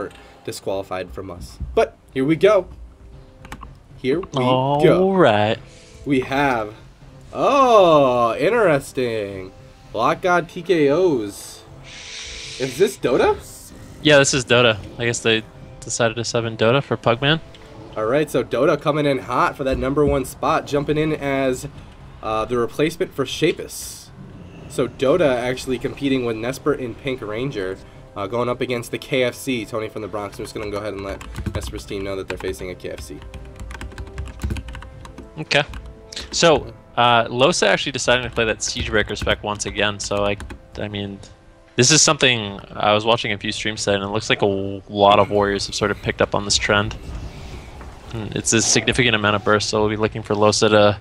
support disqualified from us. But here we go. Here we go. All right. We have... Oh, interesting. Block God TKOs. Is this Dota? Yeah, this is Dota. I guess they decided to sub in Dota for Pugman. Alright, so Dota coming in hot for that #1 spot, jumping in as the replacement for Shapus. So Dota actually competing with Nessper and Pinkrangers, going up against the KFC, Tony from the Bronx. I'm just going to go ahead and let Nesper's team know that they're facing a KFC. Okay. So, Lossa actually decided to play that Siegebreaker spec once again, so I mean, this is something I was watching a few streams today, and it looks like a lot of Warriors have sort of picked up on this trend. It's a significant amount of burst, so we'll be looking for Lossa to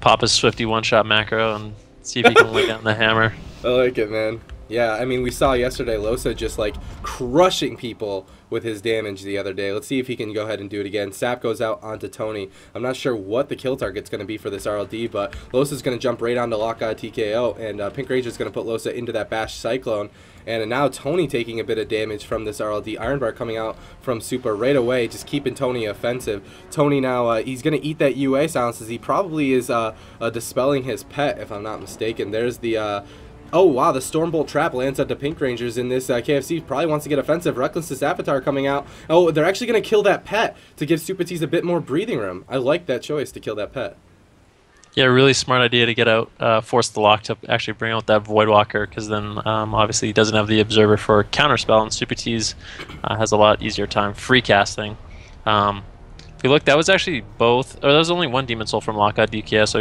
pop his Swifty one-shot macro and see if he can lay down the hammer. I like it, man. Yeah, I mean, we saw yesterday Lossa just like crushing people with his damage the other day. Let's see if he can go ahead and do it again. Sap goes out onto Tony. I'm not sure what the kill target's going to be for this RLD, but Lossa's going to jump right onto Lossa TKO, and Pinkranger's going to put Lossa into that Bash Cyclone. And now Tony taking a bit of damage from this RLD. Ironbar coming out from Super right away, just keeping Tony offensive. Tony now, he's going to eat that UA silence as he probably is dispelling his pet, if I'm not mistaken. There's the... Oh, wow, the Stormbolt Trap lands onto Pinkrangers in this KFC. Probably wants to get offensive. Recklessness Avatar coming out. Oh, they're actually going to kill that pet to give Supatease a bit more breathing room. I like that choice to kill that pet. Yeah, really smart idea to get out, force the lock to actually bring out that Voidwalker, because then obviously he doesn't have the Observer for Counterspell, and Supatease has a lot easier time free casting. If you look, that was actually both, or there was only one Demon Soul from Lossa DKS, so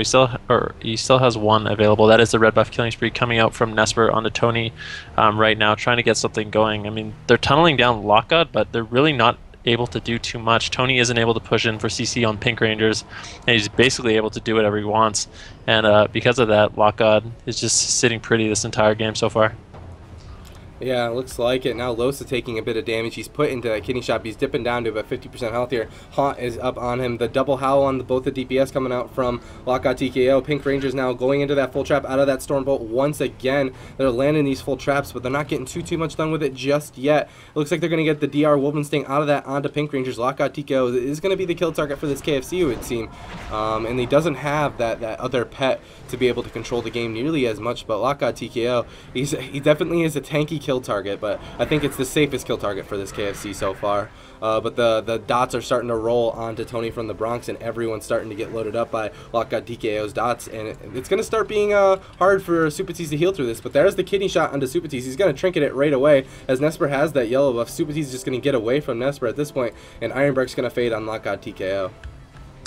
he still has one available. That is the red buff killing spree coming out from Nessper onto Tony right now, trying to get something going. I mean, they're tunneling down Lossa, but they're really not able to do too much. Tony isn't able to push in for CC on Pinkrangers, and he's basically able to do whatever he wants. And because of that, Lossa is just sitting pretty this entire game so far. Yeah, looks like it. Now Lossa taking a bit of damage. He's put into that kidney shot. He's dipping down to about 50% health here. Haunt is up on him. The double howl on both the DPS coming out from Lossa TKO. Pinkrangers now going into that full trap out of that Stormbolt once again. They're landing these full traps, but they're not getting too much done with it just yet. It looks like they're going to get the DR Wolfensting out of that onto Pinkrangers. Lossa TKO is going to be the kill target for this KFC, it would seem. And he doesn't have that other pet to be able to control the game nearly as much, but Lossa TKO, he definitely is a tanky kill target, but I think it's the safest kill target for this KFC so far. But the dots are starting to roll onto Tony from the Bronx, and everyone's starting to get loaded up by Lossa TKO's dots, and it's going to start being hard for Supatease to heal through this. But there's the kidney shot onto Supatease. He's going to trinket it right away as Nessper has that yellow buff. Supatease is just going to get away from Nessper at this point, and Ironbark's going to fade on Lossa TKO.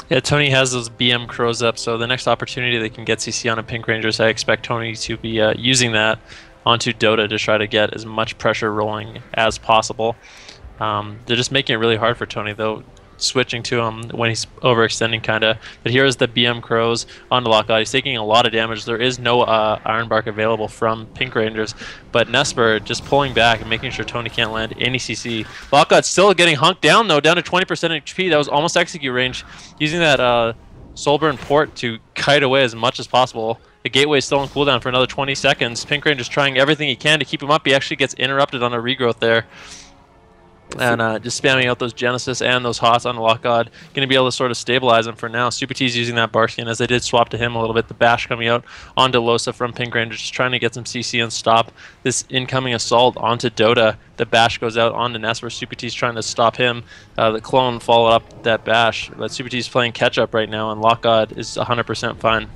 Yeah, Tony has those BM crows up, so the next opportunity they can get CC on a Pinkrangers, I expect Tony to be using that onto Dota to try to get as much pressure rolling as possible. They're just making it really hard for Tony, though, switching to him when he's overextending, kind of. But here's the BM Crows onto Lossa. He's taking a lot of damage. There is no Ironbark available from Pinkrangers, but Nessper just pulling back and making sure Tony can't land any CC. Lossa still getting hunked down, though, down to 20% HP. That was almost execute range. Using that Soulburn port to kite away as much as possible. The gateway is still on cooldown for another 20 seconds. Pinkrangers trying everything he can to keep him up. He actually gets interrupted on a regrowth there. And just spamming out those Genesis and those Hots on Lossa. Going to be able to sort of stabilize him for now. Supatease using that Barskin as they did swap to him a little bit. The Bash coming out onto Lossa from Pinkrangers, just trying to get some CC and stop this incoming assault onto Dota. The Bash goes out onto Nessper. Supatease trying to stop him. The clone followed up that Bash. But Supatease playing catch up right now, and Lossa is 100% fine.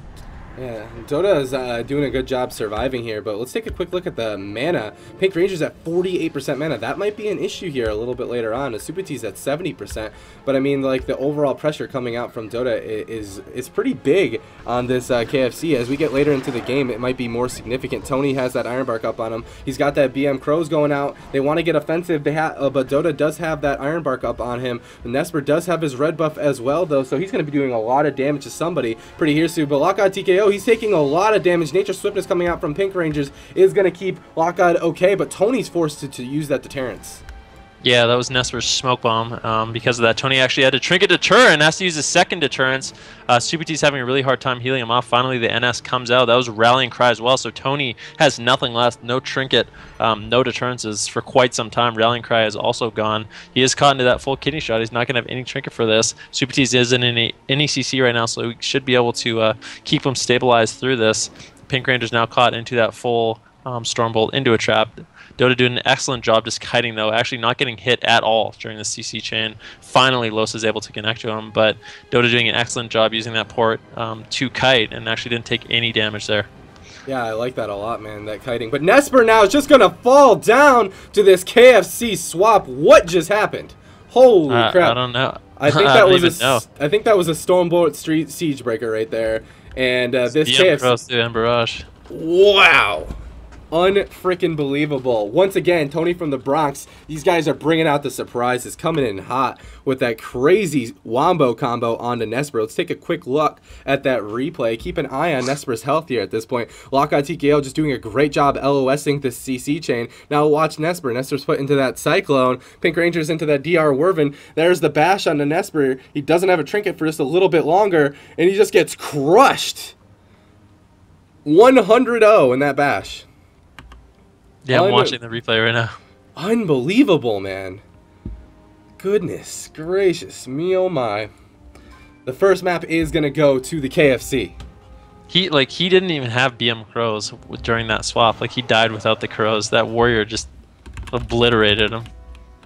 Yeah, Dota is doing a good job surviving here, but let's take a quick look at the mana. Pinkrangers at 48% mana. That might be an issue here a little bit later on. Supatease at 70%, but I mean, like, the overall pressure coming out from Dota is pretty big on this KFC. As we get later into the game, it might be more significant. Tony has that Ironbark up on him. He's got that BM Crows going out. They want to get offensive. They but Dota does have that Ironbark up on him. Nessper does have his red buff as well, though, so he's going to be doing a lot of damage to somebody. Pretty Hirsu, but Lossa TKO. He's taking a lot of damage. Nature Swiftness coming out from Pinkrangers is going to keep Lossa okay, but Tony's forced to use that deterrence. Yeah, that was Nessper's smoke bomb. Because of that, Tony actually had to trinket deter and has to use his second deterrence. Supatease having a really hard time healing him off. Finally, the NS comes out. That was a rallying cry as well. So Tony has nothing left. No trinket, no deterrences for quite some time. Rallying cry is also gone. He is caught into that full kidney shot. He's not going to have any trinket for this. Supatease isn't in any CC right now, so he should be able to keep him stabilized through this. Pinkrangers now caught into that full Stormbolt into a trap. Dota doing an excellent job just kiting, though, actually not getting hit at all during the CC chain. Finally, Lossa is able to connect to him, but Dota doing an excellent job using that port to kite and actually didn't take any damage there. Yeah, I like that a lot, man, that kiting. But Nessper now is just going to fall down to this KFC swap. What just happened? Holy crap. I don't know. I think that I think that was a Stormbolt Street Siege Breaker right there. And this KFC... and Barrage. Wow. Unfreaking believable. Once again, Tony from the Bronx, these guys are bringing out the surprises, coming in hot with that crazy wombo combo onto Nessper. Let's take a quick look at that replay. Keep an eye on Nesper's health here at this point. Lossa TKO just doing a great job LOSing this CC chain. Now watch Nessper. Nesper's put into that Cyclone. Pinkrangers into that DR Werven. There's the bash onto Nessper. He doesn't have a trinket for just a little bit longer, and he just gets crushed. 100-0 in that bash. Yeah, I'm watching the replay right now. Unbelievable, man. Goodness gracious, me oh my. The first map is going to go to the KFC. He didn't even have BM Crows during that swap. Like, he died without the Crows. That warrior just obliterated him.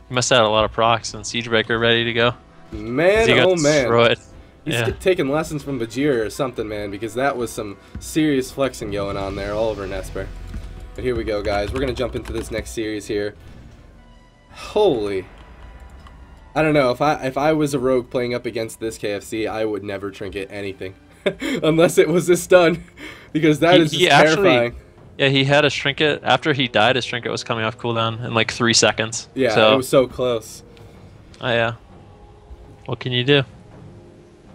He must have had a lot of procs and Siegebreaker ready to go. Man, oh man. Destroyed. He's taking lessons from Bajir or something, man, because that was some serious flexing going on there all over Nessper. But here we go, guys. We're going to jump into this next series here. Holy. I don't know. If I was a rogue playing up against this KFC, I would never trinket anything. Unless it was a stun. Because that is just terrifying. Yeah, he had a trinket. After he died, his trinket was coming off cooldown in like 3 seconds. Yeah, so, it was so close. Oh, yeah. What can you do?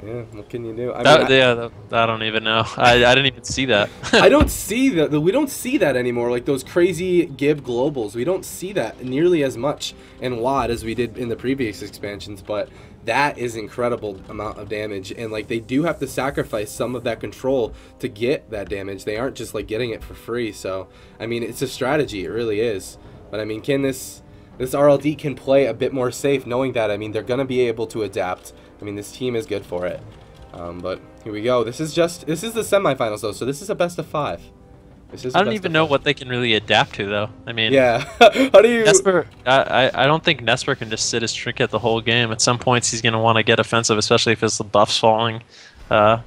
Yeah, what can you do? I don't even know. I didn't even see that. I don't see that. We don't see that anymore. Like those crazy Gib globals. We don't see that nearly as much in WoD as we did in the previous expansions. But that is incredible amount of damage. And like they do have to sacrifice some of that control to get that damage. They aren't just like getting it for free. So I mean, it's a strategy. It really is. But I mean, can this RLD can play a bit more safe, knowing that I mean they're gonna be able to adapt. I mean, this team is good for it. But here we go. This is the semifinals, though, so this is a best of 5. I don't even know what they can really adapt to, though. I mean, yeah. How do you... Nessper, I don't think Nessper can just sit his trinket the whole game. At some points, he's going to want to get offensive, especially if his buff's falling. Yeah,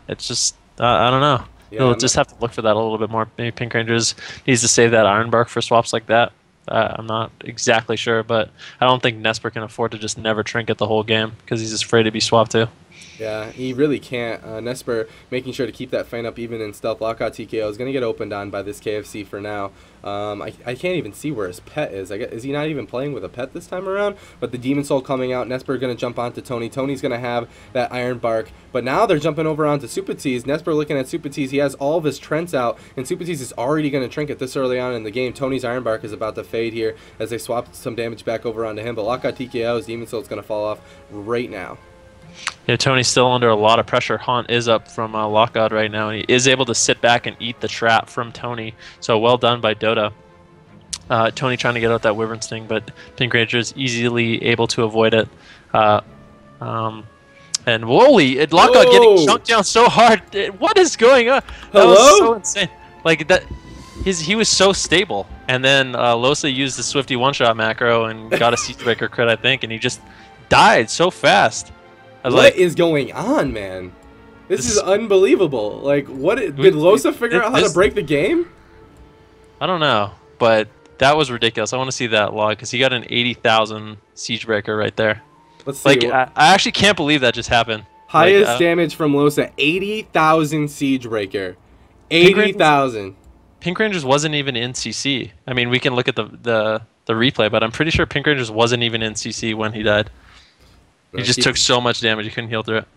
it's just... I don't know. Yeah, He'll just have to look for that a little bit more. Maybe Pinkrangers needs to save that Iron Bark for swaps like that. I'm not exactly sure, but I don't think Nessper can afford to just never trinket the whole game because he's just afraid to be swapped too. Yeah, he really can't. Nessper making sure to keep that fight up even in stealth. Lossa TKO is going to get opened on by this KFC for now. I can't even see where his pet is. Is he not even playing with a pet this time around? But the Demon Soul coming out. Nessper going to jump onto Tony. Tony's going to have that Iron Bark. But now they're jumping over onto Supatease. Nessper looking at Supatease. He has all of his Trents out. And Supatease is already going to trinket this early on in the game. Tony's Iron Bark is about to fade here as they swap some damage back over onto him. But Lossa TKO's Demon Soul is going to fall off right now. Yeah, Tony's still under a lot of pressure. Haunt is up from Lockgod right now, and he is able to sit back and eat the trap from Tony. So well done by Dota. Tony trying to get out that Wyvern Sting, but Pinkrangers easily able to avoid it. And Wooly, Lockgod getting chunked down so hard. What is going on? That was so insane. Like that, he was so stable, and then Lossa used the Swifty one-shot macro and got a Siegebreaker crit, I think, and he just died so fast. What is going on, man? This is unbelievable. Like, did Lossa figure out how to break the game? I don't know, but that was ridiculous. I want to see that log because he got an 80,000 Siegebreaker right there. Let's see. Like, I actually can't believe that just happened. Highest damage from Lossa, 80,000 Siegebreaker. 80,000. Pinkrangers wasn't even in CC. I mean, we can look at the replay, but I'm pretty sure Pinkrangers wasn't even in CC when he died. He just took so much damage, he couldn't heal through it.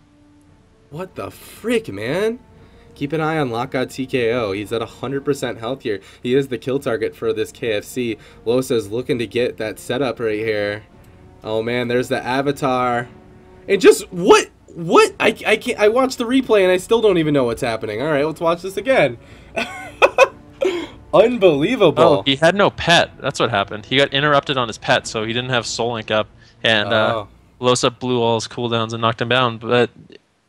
What the frick, man? Keep an eye on Lockout TKO. He's at 100% health here. He is the kill target for this KFC. Lossa is looking to get that setup right here. Oh man, there's the avatar. And just what? I can't. I watched the replay and I still don't even know what's happening. All right, let's watch this again. Unbelievable. Oh, he had no pet. That's what happened. He got interrupted on his pet, so he didn't have Soul Link up, and Lossa blew all his cooldowns and knocked him down. But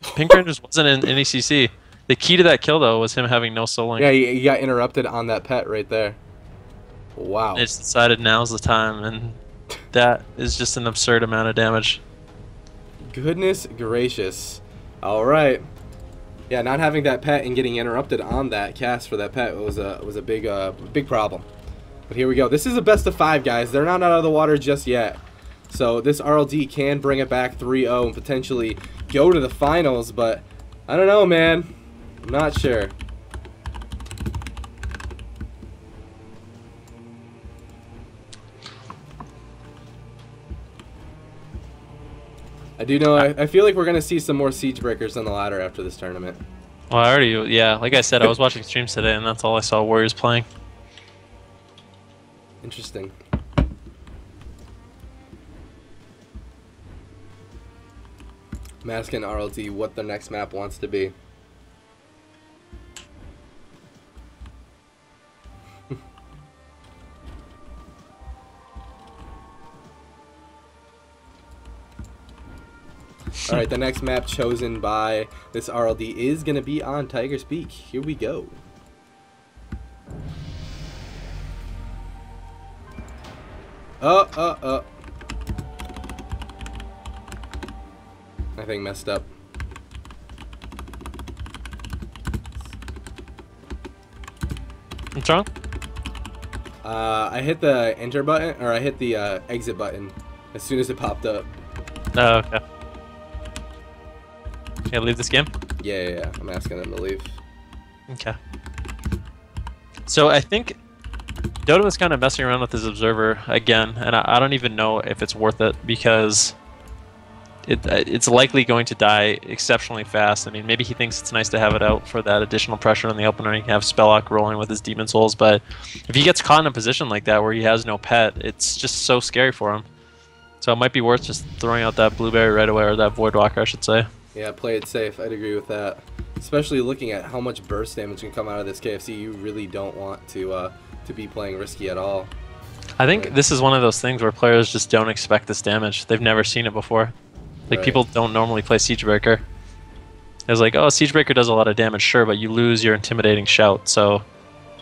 Pinkrangers wasn't in any CC. The key to that kill, though, was him having no Soul Link. Yeah, he got interrupted on that pet right there. Wow. They just decided now's the time, and that is just an absurd amount of damage. Goodness gracious. All right. Yeah, not having that pet and getting interrupted on that cast for that pet was a big problem. But here we go. This is a best of 5, guys. They're not out of the water just yet. So this RLD can bring it back 3-0 and potentially go to the finals, but I don't know, man. I'm not sure. I do know, I feel like we're going to see some more Siege Breakers on the ladder after this tournament. Well, I already, yeah, like I said, I was watching streams today, and that's all I saw Warriors playing. Interesting. I'm asking RLD what the next map wants to be. Alright, the next map chosen by this RLD is going to be on Tiger's Peak. Here we go. I think messed up. What's wrong? I hit the enter button, or I hit the exit button as soon as it popped up. Oh, okay. Can I leave this game? Yeah. I'm asking them to leave. Okay. So I think Dota was kind of messing around with his observer again, and I don't even know if it's worth it because it's likely going to die exceptionally fast. I mean, maybe he thinks it's nice to have it out for that additional pressure on the opener. He can have Spelllock rolling with his Demon Souls, but if he gets caught in a position like that where he has no pet, it's just so scary for him. So it might be worth just throwing out that Blueberry right away, or that Voidwalker, I should say. Yeah, play it safe. I'd agree with that. Especially looking at how much burst damage can come out of this KFC, you really don't want to be playing risky at all. I think this is one of those things where players just don't expect this damage. They've never seen it before. Like, people don't normally play Siegebreaker. It's like, oh, Siegebreaker does a lot of damage, sure, but you lose your intimidating shout. So,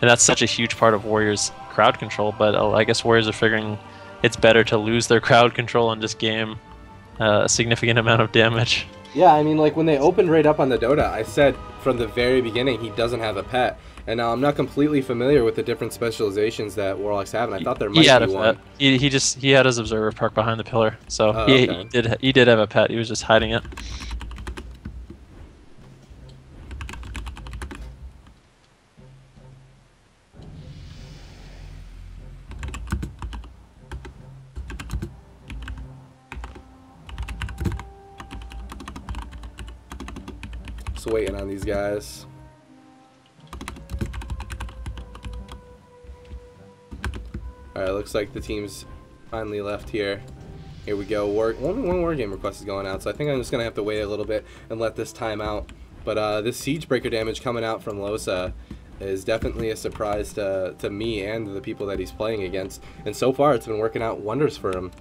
and that's such a huge part of Warriors' crowd control. But I guess Warriors are figuring it's better to lose their crowd control and just game a significant amount of damage. Yeah, I mean, like, when they opened right up on the Dota, I said from the very beginning he doesn't have a pet. And now I'm not completely familiar with the different specializations that Warlocks have, and I thought there might be one. He had his observer parked behind the pillar, so okay. he did have a pet. He was just hiding it. Just waiting on these guys. Alright, looks like the team's finally left here. Here we go. One war game request is going out, so I think I'm just going to have to wait a little bit and let this time out. But this Siege Breaker damage coming out from Lossa is definitely a surprise to me and the people that he's playing against. And so far, it's been working out wonders for him.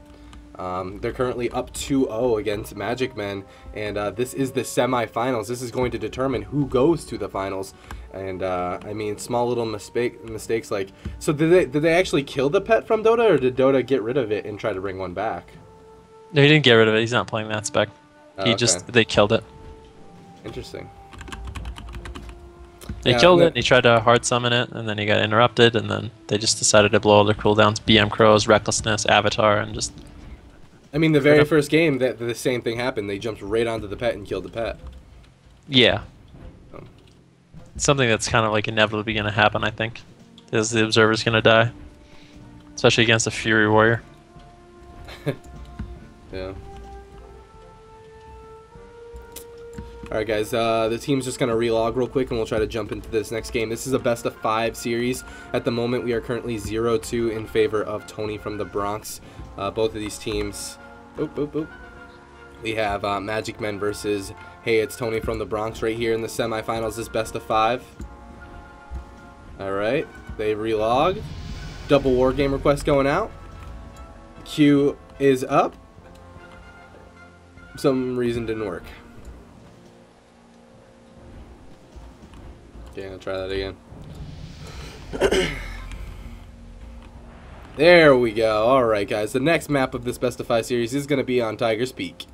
They're currently up 2-0 against Magic Men, and this is the semifinals. This is going to determine who goes to the finals. And I mean, small little mistakes like. So did they actually kill the pet from Dota, or did Dota get rid of it and try to bring one back? No, he didn't get rid of it. He's not playing that spec. They killed it. Interesting. They killed it, and he tried to hard summon it, and then he got interrupted, and then they just decided to blow all their cooldowns, BM Crows, Recklessness, Avatar, and just... I mean, the very first game, the same thing happened. They jumped right onto the pet and killed the pet. Yeah. Something that's kind of like inevitably going to happen, I think, is the Observer's going to die. Especially against a Fury Warrior. Yeah. All right, guys, the team's just going to relog real quick, and we'll try to jump into this next game. This is a best-of-5 series. At the moment, we are currently 0-2 in favor of Tony from the Bronx. Both of these teams... We have Magic Men versus Hey It's Tony from the Bronx right here in the semifinals. This best-of-5. All right, they relog. Double war game request going out. Q is up. Some reason didn't work. Okay, I'll try that again. There we go. Alright, guys. The next map of this best-of-5 series is going to be on Tiger's Peak.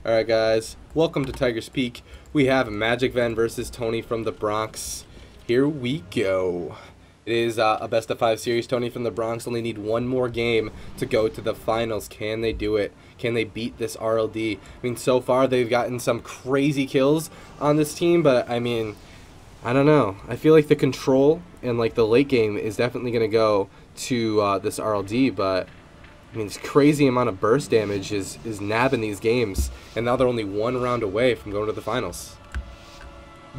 Alright, guys, welcome to Tiger's Peak. We have Magic Van versus Tony from the Bronx. Here we go. It is a best-of-5 series. Tony from the Bronx only need one more game to go to the finals. Can they do it? Can they beat this RLD? I mean, so far they've gotten some crazy kills on this team, but I mean, I don't know. I feel like the control and like the late game is definitely going to go to this RLD, but I mean, this crazy amount of burst damage is nabbing these games, and now they're only one round away from going to the finals.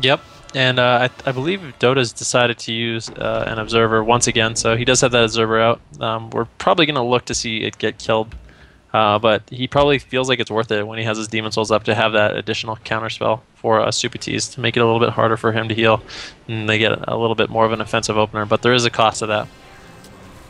Yep, and I believe Dota's decided to use an observer once again, so he does have that observer out. We're probably going to look to see it get killed, but he probably feels like it's worth it when he has his Demon Souls up to have that additional counterspell for a Supatease to make it a little bit harder for him to heal, and they get a little bit more of an offensive opener, but there is a cost to that.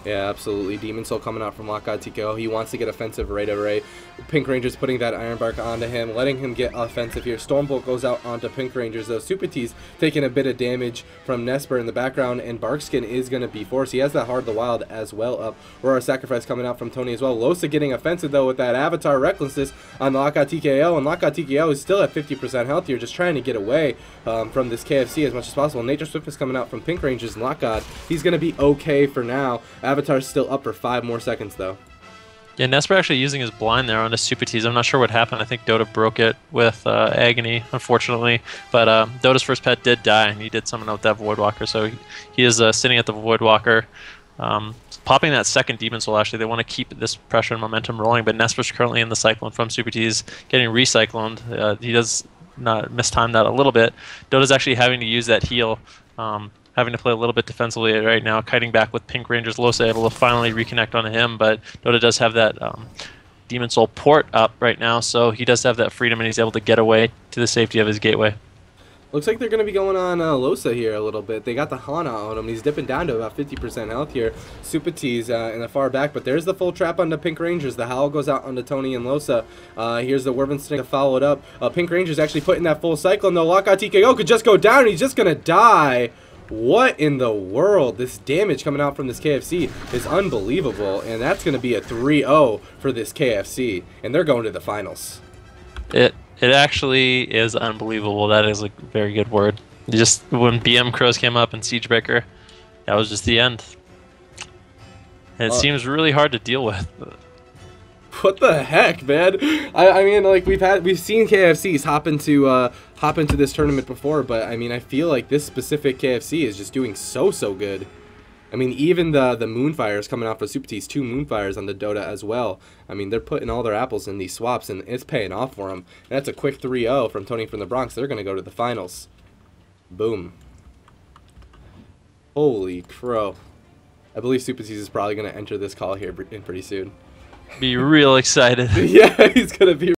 Yeah, absolutely. Demon Soul coming out from Lossa TKO. He wants to get offensive right away. Pinkrangers putting that Iron Bark onto him, letting him get offensive here. Stormbolt goes out onto Pinkrangers, though. Supatease taking a bit of damage from Nessper in the background, and Barkskin is going to be forced. He has that Hard the Wild as well up. Aurora Sacrifice coming out from Tony as well. Lossa getting offensive, though, with that Avatar Recklessness on Lossa TKO, and Lossa TKO is still at 50% health here, just trying to get away from this KFC as much as possible. Nature Swift is coming out from Pinkrangers, and Lossa, he's going to be okay for now. Avatar's still up for 5 more seconds, though. Yeah, Nessper actually using his blind there on a Supatease. I'm not sure what happened. I think Dota broke it with Agony, unfortunately. But Dota's first pet did die, and he did summon out that Voidwalker. So he is sitting at the Voidwalker, popping that second Demon Soul. Actually, they want to keep this pressure and momentum rolling. But Nesper's currently in the Cyclone from Supatease, getting recycloned. He does not mistime that a little bit. Dota's actually having to use that heal. Having to play a little bit defensively right now, kiting back with Pinkrangers. Lossa able to finally reconnect on him, but Dota does have that Demon Soul port up right now, so he does have that freedom, and he's able to get away to the safety of his gateway. Looks like they're going to be going on Lossa here a little bit. They got the Hana on him. He's dipping down to about 50% health here. Supatease in the far back, but there's the full trap onto Pinkrangers. The Howl goes out onto Tony and Lossa. Here's the Werven Sting to follow it up. Pinkrangers actually putting that full cycle, and the Lossa TKO could just go down, and he's just going to die. What in the world? This damage coming out from this KFC is unbelievable, and that's going to be a 3-0 for this KFC, and they're going to the finals. It actually is unbelievable. That is a very good word. Just when BM Crows came up and Siegebreaker, that was just the end. And it seems really hard to deal with. What the heck, man? I mean, like we've seen KFCs hop into this tournament before, but I mean, I feel like this specific KFC is just doing so good. I mean, even the Moonfires coming off of Supatease, 2 Moonfires on the Dota as well. I mean, they're putting all their apples in these swaps, and it's paying off for them. And that's a quick 3-0 from Tony from the Bronx. They're going to go to the finals. Boom. Holy crow. I believe Supatease is probably going to enter this call here in pretty soon. Be real excited. Yeah, he's going to be